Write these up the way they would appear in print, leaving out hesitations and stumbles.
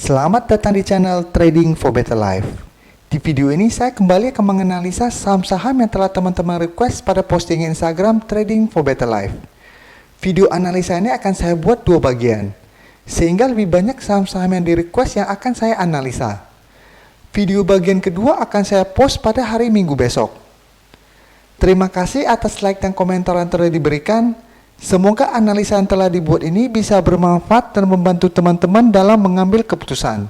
Selamat datang di channel Trading for Better Life. Di video ini saya kembali akan menganalisa saham-saham yang telah teman-teman request pada postingan Instagram Trading for Better Life. Video analisa ini akan saya buat dua bagian, sehingga lebih banyak saham-saham yang di request yang akan saya analisa. Video bagian kedua akan saya post pada hari Minggu besok. Terima kasih atas like dan komentar yang telah diberikan. Semoga analisa yang telah dibuat ini bisa bermanfaat dan membantu teman-teman dalam mengambil keputusan.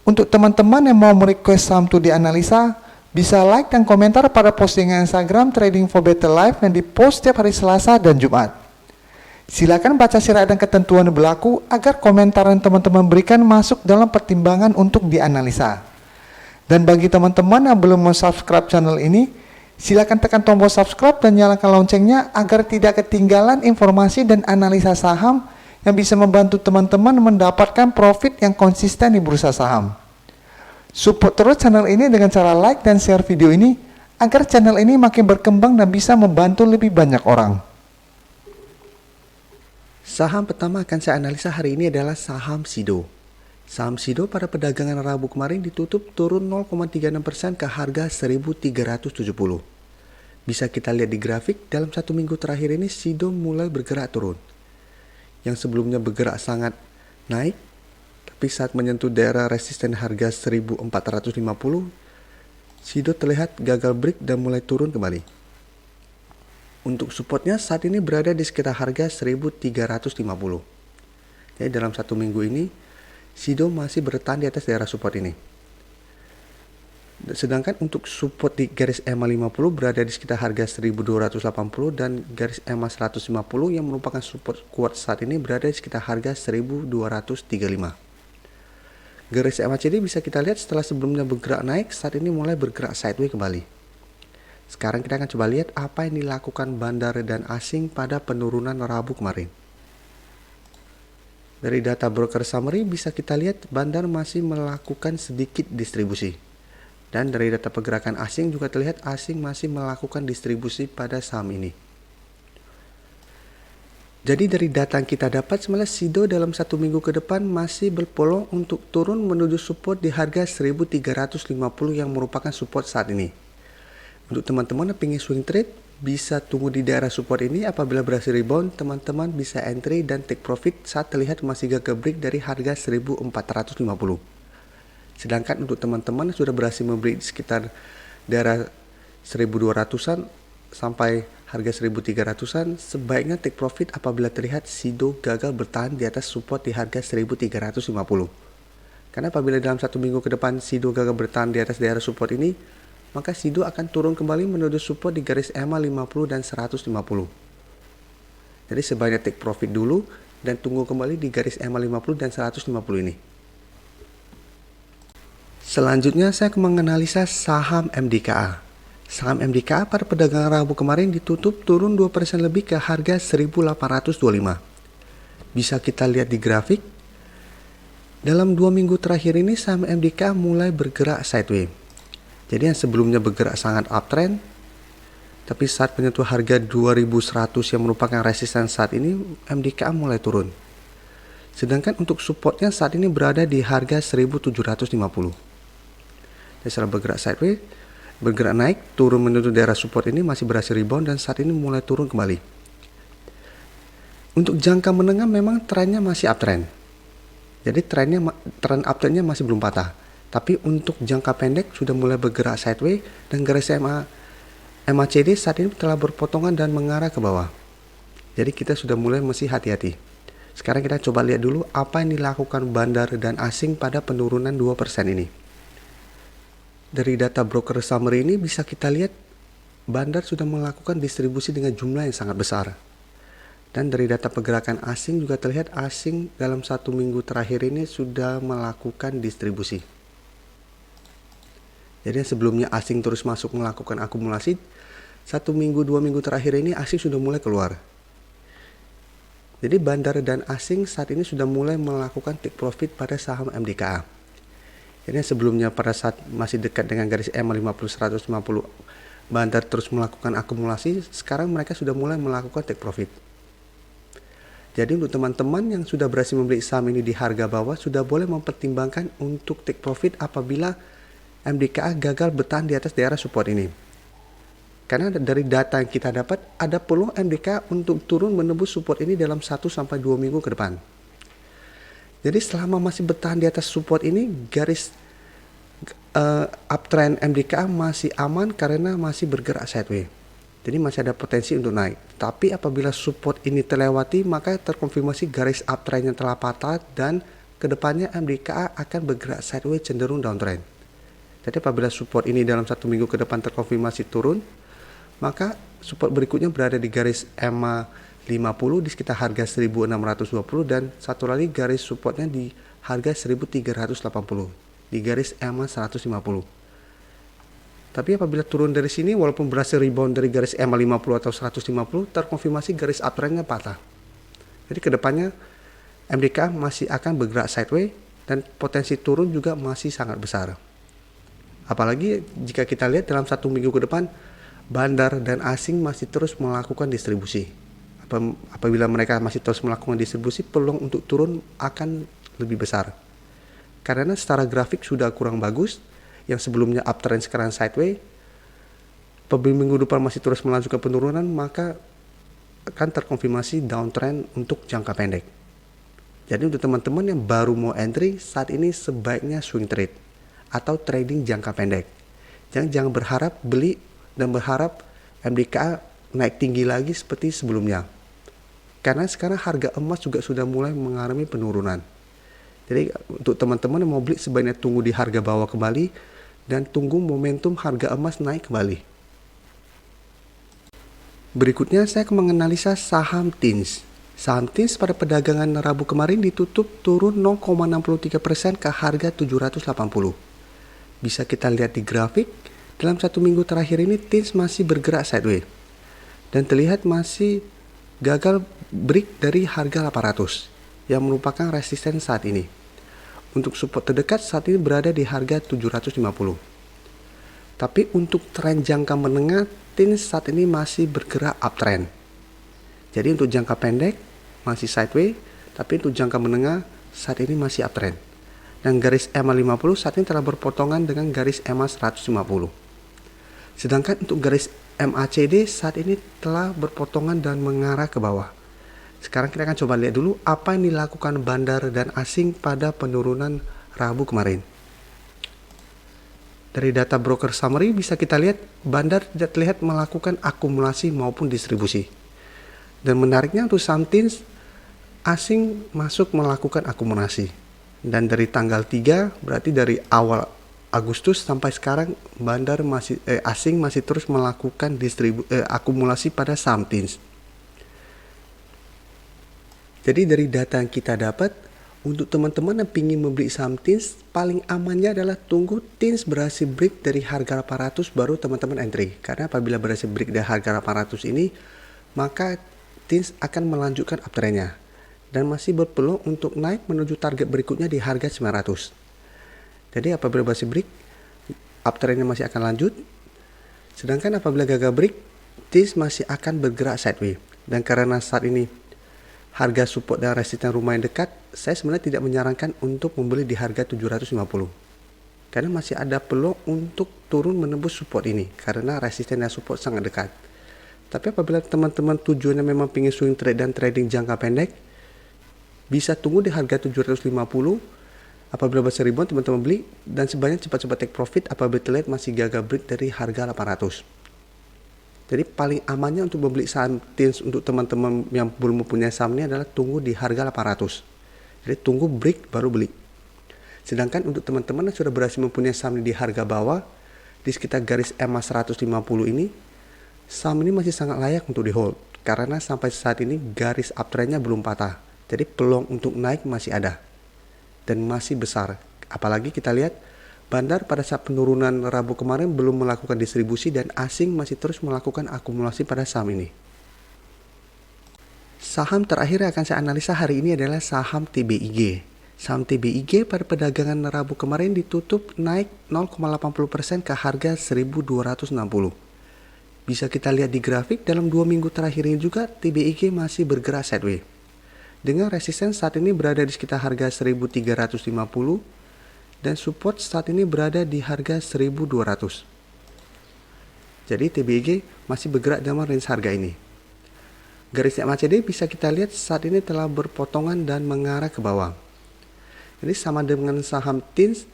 Untuk teman-teman yang mau merequest saham itu dianalisa, bisa like dan komentar pada postingan Instagram Trading for Better Life yang dipost setiap hari Selasa dan Jumat. Silakan baca syarat dan ketentuan yang berlaku agar komentar yang teman-teman berikan masuk dalam pertimbangan untuk dianalisa. Dan bagi teman-teman yang belum subscribe channel ini, silakan tekan tombol subscribe dan nyalakan loncengnya agar tidak ketinggalan informasi dan analisa saham yang bisa membantu teman-teman mendapatkan profit yang konsisten di bursa saham. Support terus channel ini dengan cara like dan share video ini agar channel ini makin berkembang dan bisa membantu lebih banyak orang. Saham pertama akan saya analisa hari ini adalah saham Sido. Saham Sido pada perdagangan Rabu kemarin ditutup turun 0,36% ke harga 1.370. Bisa kita lihat di grafik, dalam satu minggu terakhir ini Sido mulai bergerak turun. Yang sebelumnya bergerak sangat naik, tapi saat menyentuh daerah resisten harga 1.450, Sido terlihat gagal break dan mulai turun kembali. Untuk supportnya saat ini berada di sekitar harga 1.350. Jadi dalam satu minggu ini, Sido masih bertahan di atas daerah support ini. Sedangkan untuk support di garis EMA 50 berada di sekitar harga 1280 dan garis EMA 150 yang merupakan support kuat saat ini berada di sekitar harga 1235. Garis EMA CD bisa kita lihat setelah sebelumnya bergerak naik, saat ini mulai bergerak sideways kembali. Sekarang kita akan coba lihat apa yang dilakukan bandar dan asing pada penurunan Rabu kemarin. Dari data broker summary bisa kita lihat bandar masih melakukan sedikit distribusi. Dan dari data pergerakan asing juga terlihat asing masih melakukan distribusi pada saham ini. Jadi dari data yang kita dapat sebenarnya Sido dalam satu minggu ke depan masih berpeluang untuk turun menuju support di harga 1.350 yang merupakan support saat ini. Untuk teman-teman yang ingin swing trade, bisa tunggu di daerah support ini. Apabila berhasil rebound, teman-teman bisa entry dan take profit saat terlihat masih gagal break dari harga 1.450. Sedangkan untuk teman-teman yang sudah berhasil membeli di sekitar daerah 1.200-an sampai harga 1.300-an, sebaiknya take profit apabila terlihat Sido gagal bertahan di atas support di harga 1.350. Karena apabila dalam satu minggu ke depan Sido gagal bertahan di atas daerah support ini, maka Sido akan turun kembali menuju support di garis EMA 50 dan 150. Jadi sebaiknya take profit dulu dan tunggu kembali di garis EMA 50 dan 150 ini. Selanjutnya saya akan menganalisa saham MDKA. Saham MDKA pada perdagangan Rabu kemarin ditutup turun 2% lebih ke harga 1.825. Bisa kita lihat di grafik. Dalam 2 minggu terakhir ini saham MDKA mulai bergerak sideways. Jadi yang sebelumnya bergerak sangat uptrend, tapi saat menyentuh harga 2100 yang merupakan resisten saat ini, MDKA mulai turun. Sedangkan untuk supportnya saat ini berada di harga 1750. Jadi setelah bergerak sideways, bergerak naik, turun menuju daerah support ini masih berhasil rebound dan saat ini mulai turun kembali. Untuk jangka menengah memang trennya masih uptrend. Jadi tren uptrendnya masih belum patah. Tapi untuk jangka pendek sudah mulai bergerak sideways dan garis MACD saat ini telah berpotongan dan mengarah ke bawah. Jadi kita sudah mulai mesti hati-hati. Sekarang kita coba lihat dulu apa yang dilakukan bandar dan asing pada penurunan 2% ini. Dari data broker summary ini bisa kita lihat bandar sudah melakukan distribusi dengan jumlah yang sangat besar. Dan dari data pergerakan asing juga terlihat asing dalam satu minggu terakhir ini sudah melakukan distribusi. Jadi sebelumnya asing terus masuk melakukan akumulasi, 1 minggu 2 minggu terakhir ini asing sudah mulai keluar. Jadi bandar dan asing saat ini sudah mulai melakukan take profit pada saham MDKA. Jadi sebelumnya pada saat masih dekat dengan garis EMA 50 150, bandar terus melakukan akumulasi, sekarang mereka sudah mulai melakukan take profit. Jadi untuk teman-teman yang sudah berhasil membeli saham ini di harga bawah, sudah boleh mempertimbangkan untuk take profit apabila MDKA gagal bertahan di atas daerah support ini. Karena dari data yang kita dapat, ada peluang MDKA untuk turun menembus support ini dalam 1-2 minggu ke depan. Jadi selama masih bertahan di atas support ini, garis uptrend MDKA masih aman karena masih bergerak sideways. Jadi masih ada potensi untuk naik. Tapi apabila support ini terlewati, maka terkonfirmasi garis uptrend yang telah patah dan kedepannya MDKA akan bergerak sideways cenderung downtrend. Jadi apabila support ini dalam 1 minggu ke depan terkonfirmasi turun, maka support berikutnya berada di garis EMA 50 di sekitar harga 1620 dan satu lagi garis supportnya di harga 1380 di garis EMA 150. Tapi apabila turun dari sini, walaupun berhasil rebound dari garis EMA 50 atau 150, terkonfirmasi garis uptrendnya patah. Jadi kedepannya MDKA masih akan bergerak sideways dan potensi turun juga masih sangat besar. Apalagi jika kita lihat dalam 1 minggu ke depan, bandar dan asing masih terus melakukan distribusi. Apabila mereka masih terus melakukan distribusi, peluang untuk turun akan lebih besar. Karena secara grafik sudah kurang bagus, yang sebelumnya uptrend sekarang sideways, minggu depan masih terus melanjutkan penurunan, maka akan terkonfirmasi downtrend untuk jangka pendek. Jadi untuk teman-teman yang baru mau entry, saat ini sebaiknya swing trade atau trading jangka pendek. Jangan berharap beli dan berharap MDKA naik tinggi lagi seperti sebelumnya. Karena sekarang harga emas juga sudah mulai mengalami penurunan. Jadi untuk teman-teman yang mau beli, sebaiknya tunggu di harga bawah kembali dan tunggu momentum harga emas naik kembali. Berikutnya saya akan menganalisa saham TINS. Saham TINS pada perdagangan Rabu kemarin ditutup turun 0,63% ke harga 780. Bisa kita lihat di grafik, dalam 1 minggu terakhir ini TINS masih bergerak sideways dan terlihat masih gagal break dari harga 800 yang merupakan resisten saat ini. Untuk support terdekat saat ini berada di harga 750. Tapi untuk tren jangka menengah, TINS saat ini masih bergerak uptrend. Jadi untuk jangka pendek masih sideways, tapi untuk jangka menengah saat ini masih uptrend. Dan garis EMA 50 saat ini telah berpotongan dengan garis EMA 150. Sedangkan untuk garis MACD saat ini telah berpotongan dan mengarah ke bawah. Sekarang kita akan coba lihat dulu apa yang dilakukan bandar dan asing pada penurunan Rabu kemarin. Dari data broker summary bisa kita lihat bandar tidak terlihat melakukan akumulasi maupun distribusi. Dan menariknya untuk saham TINS, asing masuk melakukan akumulasi. Dan dari tanggal 3 berarti dari awal Agustus sampai sekarang bandar asing masih terus melakukan akumulasi pada saham TINS. Jadi dari data yang kita dapat, untuk teman-teman yang ingin membeli saham TINS, paling amannya adalah tunggu TINS berhasil break dari harga 800 baru teman-teman entry. Karena apabila berhasil break dari harga 800 ini, maka TINS akan melanjutkan uptrendnya dan masih berpeluang untuk naik menuju target berikutnya di harga 900. Jadi apabila berhasil break, uptrendnya masih akan lanjut. Sedangkan apabila gagal break, TINS masih akan bergerak sideways. Dan karena saat ini harga support dan resisten lumayan dekat, saya sebenarnya tidak menyarankan untuk membeli di harga 750. Karena masih ada peluang untuk turun menembus support ini, karena resisten dan support sangat dekat. Tapi apabila teman-teman tujuannya memang ingin swing trade dan trading jangka pendek, bisa tunggu di harga 750. Apabila berhasil rebound, teman-teman beli dan sebaiknya cepat-cepat take profit apabila terlihat masih gagal break dari harga 800. Jadi paling amannya untuk membeli saham TINS untuk teman-teman yang belum mempunyai saham ini adalah tunggu di harga 800. Jadi tunggu break baru beli. Sedangkan untuk teman-teman yang sudah berhasil mempunyai saham ini di harga bawah, di sekitar garis EMA 150 ini, saham ini masih sangat layak untuk di hold. Karena sampai saat ini garis uptrendnya belum patah. Jadi peluang untuk naik masih ada. Dan masih besar. Apalagi kita lihat bandar pada saat penurunan Rabu kemarin belum melakukan distribusi dan asing masih terus melakukan akumulasi pada saham ini. Saham terakhir yang akan saya analisa hari ini adalah saham TBIG. Saham TBIG pada perdagangan Rabu kemarin ditutup naik 0,80% ke harga 1.260. Bisa kita lihat di grafik dalam 2 minggu terakhir ini juga TBIG masih bergerak sideways. dengan resisten saat ini berada di sekitar harga 1350 dan support saat ini berada di harga 1200. Jadi TBIG masih bergerak dalam range harga ini. Garis MACD bisa kita lihat saat ini telah berpotongan dan mengarah ke bawah. Jadi sama dengan saham TINS,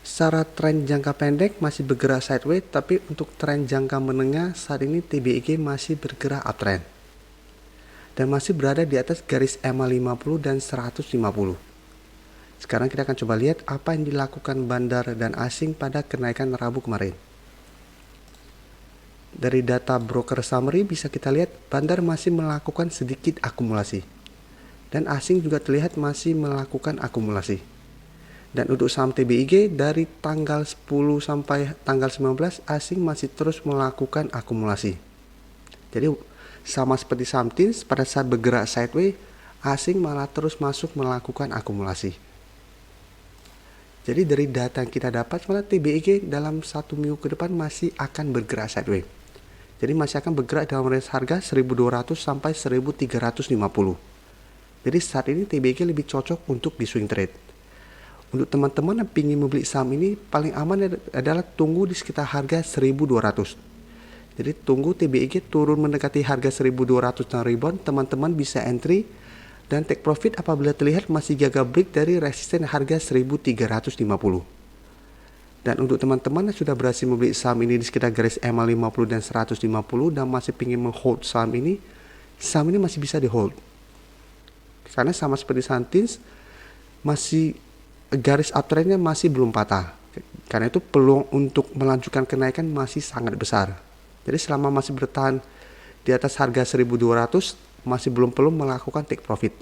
secara tren jangka pendek masih bergerak sideways, tapi untuk tren jangka menengah saat ini TBIG masih bergerak uptrend dan masih berada di atas garis EMA 50 dan 150. Sekarang kita akan coba lihat apa yang dilakukan bandar dan asing pada kenaikan Rabu kemarin. Dari data broker summary bisa kita lihat bandar masih melakukan sedikit akumulasi dan asing juga terlihat masih melakukan akumulasi. Dan untuk saham TBIG dari tanggal 10 sampai tanggal 19 asing masih terus melakukan akumulasi. Jadi sama seperti saham TINS, pada saat bergerak sideways asing malah terus masuk melakukan akumulasi. Jadi dari data yang kita dapat malah TBIG dalam 1 minggu ke depan masih akan bergerak sideways. Jadi masih akan bergerak dalam range harga 1200 sampai 1350. Jadi saat ini TBIG lebih cocok untuk di swing trade. Untuk teman-teman yang ingin membeli saham ini paling aman adalah tunggu di sekitar harga 1200. Jadi tunggu TBIG turun mendekati harga 1200 dan rebound, teman-teman bisa entry dan take profit apabila terlihat masih gagal break dari resisten harga 1350. Dan untuk teman-teman yang sudah berhasil membeli saham ini di sekitar garis EMA 50 dan 150 dan masih ingin menghold saham ini masih bisa di hold. Karena sama seperti saham TINS, masih garis uptrendnya masih belum patah. Karena itu peluang untuk melanjutkan kenaikan masih sangat besar. Jadi selama masih bertahan di atas harga 1200, masih belum perlu melakukan take profit.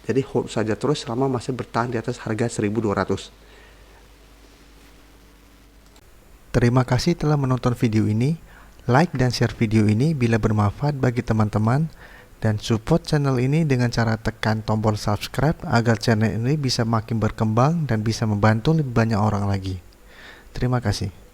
Jadi hold saja terus selama masih bertahan di atas harga 1200. Terima kasih telah menonton video ini. Like dan share video ini bila bermanfaat bagi teman-teman, dan support channel ini dengan cara tekan tombol subscribe agar channel ini bisa makin berkembang dan bisa membantu lebih banyak orang lagi. Terima kasih.